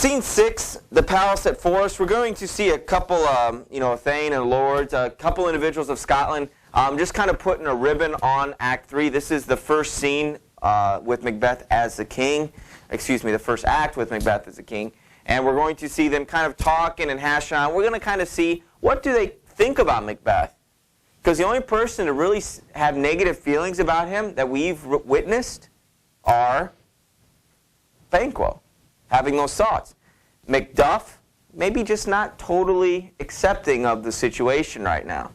Scene 6, the palace at Forest. We're going to see a couple, Thane and Lords, a couple individuals of Scotland, just kind of putting a ribbon on Act 3. This is the first scene with Macbeth as the king. The first act with Macbeth as the king. And we're going to see them kind of talking and hashing on. We're going to kind of see, what do they think about Macbeth? Because the only person to really have negative feelings about him that we've witnessed are Banquo, having those thoughts. Macduff, maybe just not totally accepting of the situation right now.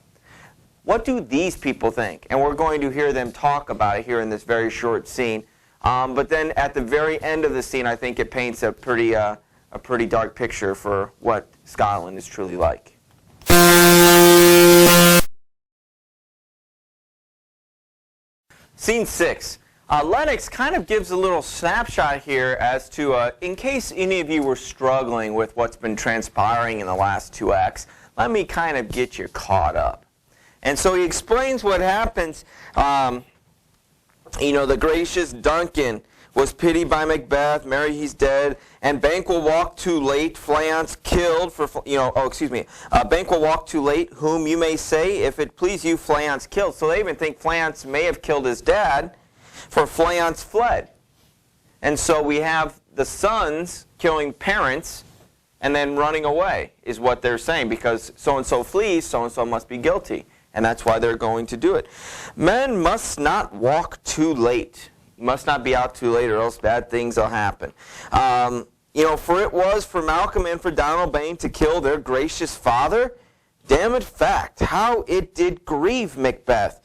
What do these people think? And we're going to hear them talk about it here in this very short scene. But then at the very end of the scene, I think it paints a pretty dark picture for what Scotland is truly like. Scene 6. Lennox kind of gives a little snapshot here as to, in case any of you were struggling with what's been transpiring in the last 2 acts, let me kind of get you caught up. And so he explains what happens. The gracious Duncan was pitied by Macbeth, Mary he's dead, and Banquo walked too late, Fleance killed for, Banquo walked too late, whom you may say, if it please you, Fleance killed. So they even think Fleance may have killed his dad, for Fleance fled. And so we have the sons killing parents and then running away, is what they're saying, because so-and-so flees, so-and-so must be guilty. And that's why they're going to do it. Men must not walk too late. You must not be out too late or else bad things will happen. For it was for Malcolm and for Donalbain to kill their gracious father. Damn it fact, how it did grieve Macbeth.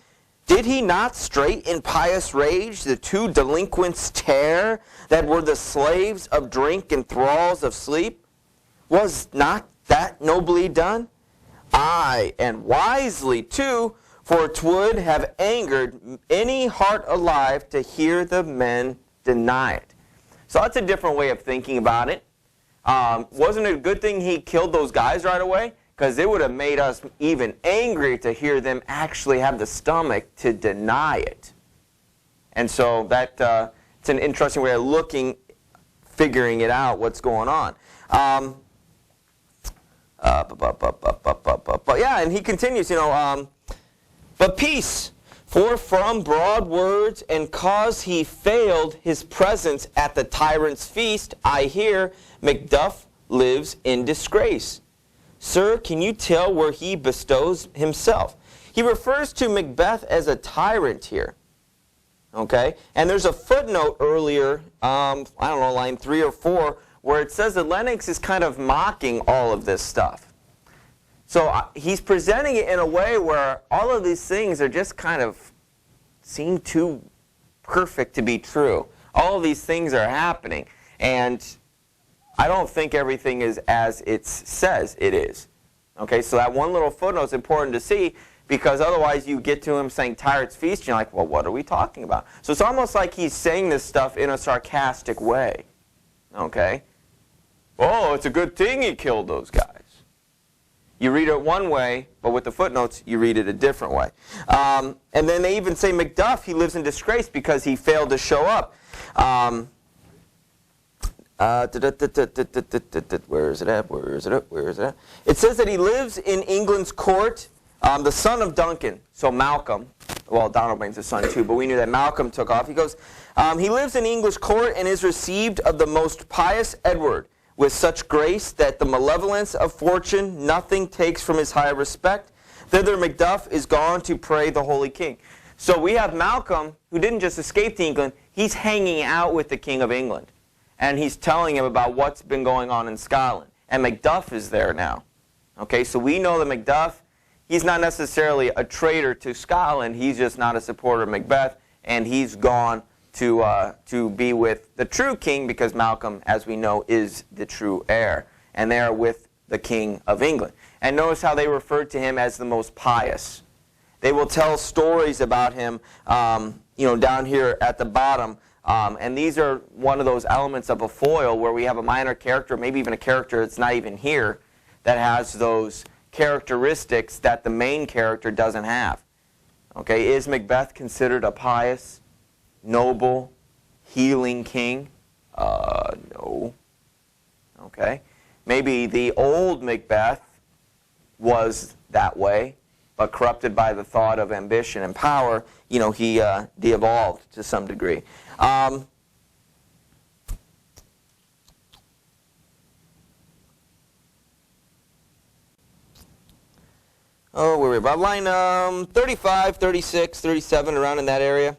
Did he not straight in pious rage the 2 delinquents tear that were the slaves of drink and thralls of sleep? Was not that nobly done? Aye, and wisely too, for 'twould have angered any heart alive to hear the men deny it. So that's a different way of thinking about it. Wasn't it a good thing he killed those guys right away? Because it would have made us even angry to hear them actually have the stomach to deny it. And so that it's an interesting way of figuring it out, what's going on. And he continues, but peace, for from broad words and cause he failed his presence at the tyrant's feast, I hear Macduff lives in disgrace. Sir, can you tell where he bestows himself? He refers to Macbeth as a tyrant here. Okay? And there's a footnote earlier, line 3 or 4, where it says that Lennox is kind of mocking all of this stuff. So he's presenting it in a way where all of these things are just kind of seem too perfect to be true. All of these things are happening. And I don't think everything is as it says it is. Okay, so that one little footnote is important to see, because otherwise you get to him saying tyrant's feast, and you're like, well, what are we talking about? So it's almost like he's saying this stuff in a sarcastic way. Okay? Oh, it's a good thing he killed those guys. You read it one way, but with the footnotes, you read it a different way. And then they even say Macduff, he lives in disgrace because he failed to show up. Where is it at? It says that he lives in England's court, the son of Duncan, so Malcolm. Well, Donalbain's his son too, but we knew that Malcolm took off. He goes, he lives in English court and is received of the most pious Edward, with such grace that the malevolence of fortune nothing takes from his high respect. Thither Macduff is gone to pray the holy king. So we have Malcolm, who didn't just escape to England, he's hanging out with the King of England. And he's telling him about what's been going on in Scotland. And Macduff is there now. Okay, so we know that Macduff, he's not necessarily a traitor to Scotland, he's just not a supporter of Macbeth, and he's gone to be with the true king, because Malcolm, as we know, is the true heir. And they are with the King of England. And notice how they refer to him as the most pious. They will tell stories about him, down here at the bottom. And these are one of those elements of a foil where we have a minor character, maybe even a character that's not even here, that has those characteristics that the main character doesn't have. Okay, is Macbeth considered a pious, noble, healing king? No. Okay? Maybe the old Macbeth was that way, but corrupted by the thought of ambition and power, he de-evolved to some degree. Where were we? About line 35, 36, 37, around in that area.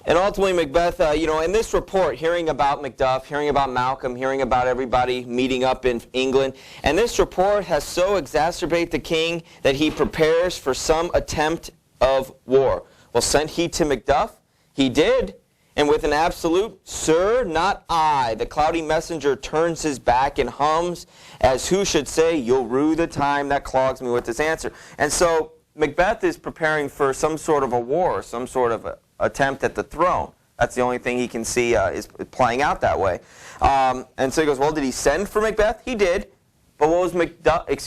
And ultimately Macbeth, in this report, hearing about Macduff, hearing about Malcolm, hearing about everybody meeting up in England, and this report has so exacerbated the king that he prepares for some attempt of war. Well, sent he to Macduff? He did. And with an absolute, "Sir, not I," the cloudy messenger turns his back and hums, as who should say, "You'll rue the time that clogs me with this answer." And so Macbeth is preparing for some sort of a war, some sort of attempt at the throne. That's the only thing he can see is playing out that way. And so he goes, well, did he send for Macbeth? He did. But what was Macbeth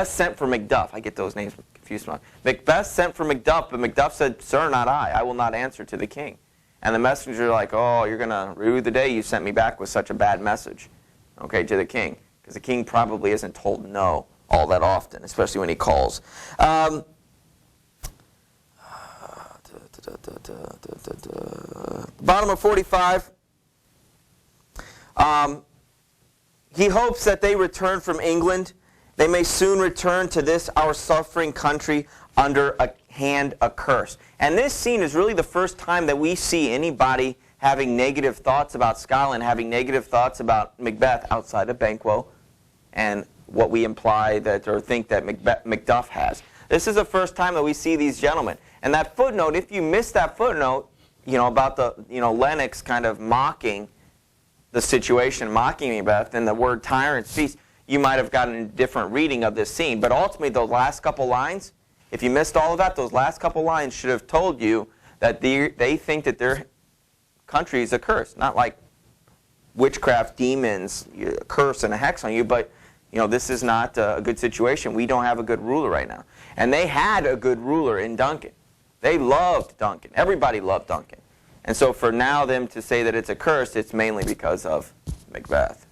sent for Macduff. I get those names confused. Macbeth sent for Macduff, but Macduff said, "Sir, not I will not answer to the king." And the messenger like, "Oh, you're going to rue the day you sent me back with such a bad message," okay, to the king. Because the king probably isn't told no all that often, especially when he calls. Bottom of 45. He hopes that they return from England. They may soon return to this our suffering country under a hand accursed. And this scene is really the first time that we see anybody having negative thoughts about Scotland, having negative thoughts about Macbeth outside of Banquo and what we imply that or think that Macduff has. This is the first time that we see these gentlemen. And that footnote, if you missed that footnote, about the, Lennox kind of mocking the situation, mocking Macbeth, and the word tyrant speaks, you might have gotten a different reading of this scene. But ultimately, those last couple lines, if you missed all of that, those last couple lines should have told you that they think that their country is a curse. Not like witchcraft, demons, a curse and a hex on you, but this is not a good situation. We don't have a good ruler right now. And they had a good ruler in Duncan. They loved Duncan. Everybody loved Duncan. And so for now them to say that it's a curse, it's mainly because of Macbeth.